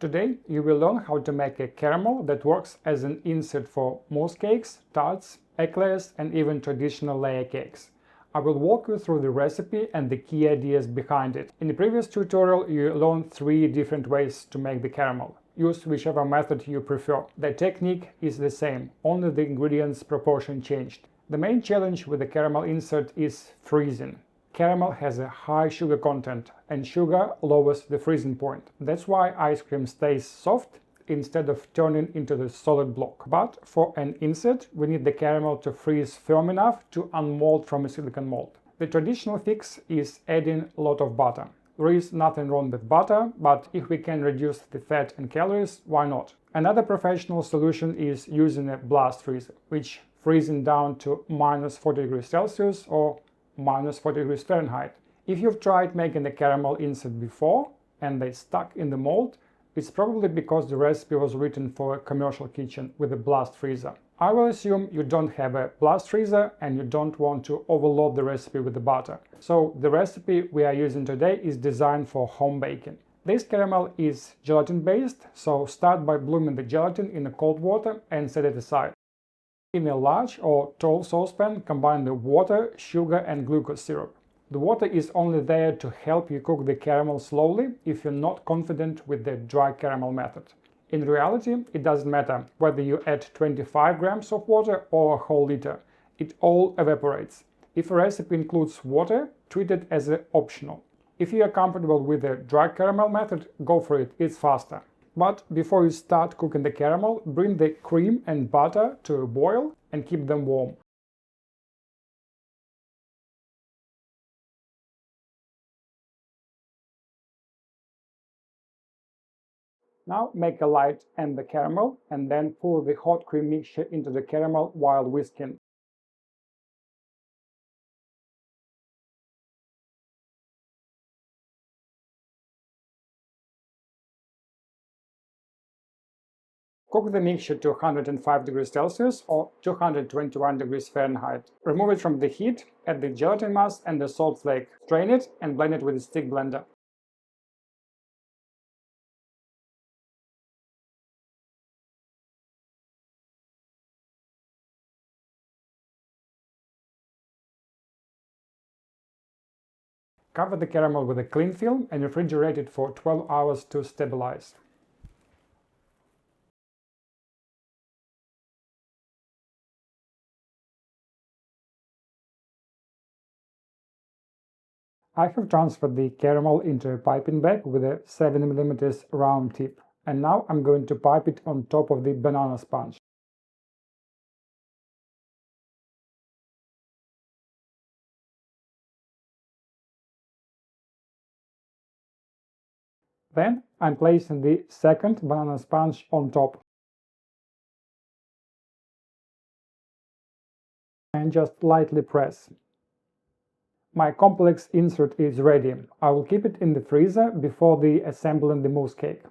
Today you will learn how to make a caramel that works as an insert for mousse cakes, tarts, eclairs and even traditional layer cakes. I will walk you through the recipe and the key ideas behind it. In the previous tutorial you learned 3 different ways to make the caramel. Use whichever method you prefer. The technique is the same, only the ingredients proportion changed. The main challenge with the caramel insert is freezing. Caramel has a high sugar content and sugar lowers the freezing point. That's why ice cream stays soft instead of turning into the solid block. But for an insert, we need the caramel to freeze firm enough to unmold from a silicone mold. The traditional fix is adding a lot of butter. There is nothing wrong with butter, but if we can reduce the fat and calories, why not? Another professional solution is using a blast freezer, which freezing down to -40°C or -40°F. If you've tried making the caramel insert before and they stuck in the mold, it's probably because the recipe was written for a commercial kitchen with a blast freezer. I will assume you don't have a blast freezer and you don't want to overload the recipe with the butter. So the recipe we are using today is designed for home baking. This caramel is gelatin based, so start by blooming the gelatin in cold water and set it aside. In a large or tall saucepan, combine the water, sugar and glucose syrup. The water is only there to help you cook the caramel slowly if you're not confident with the dry caramel method. In reality, it doesn't matter whether you add 25 grams of water or a whole liter. It all evaporates. If a recipe includes water, treat it as optional. If you are comfortable with the dry caramel method, go for it, it's faster. But before you start cooking the caramel, bring the cream and butter to a boil and keep them warm. Now make a light and the caramel and then pour the hot cream mixture into the caramel while whisking. Cook the mixture to 105°C or 221°F. Remove it from the heat, add the gelatin mass and the salt flake. Strain it and blend it with a stick blender. Cover the caramel with a cling film and refrigerate it for 12 hours to stabilize. I have transferred the caramel into a piping bag with a 7 mm round tip, and now I'm going to pipe it on top of the banana sponge. Then I'm placing the second banana sponge on top. And just lightly press. My complex insert is ready. I will keep it in the freezer before assembling the mousse cake.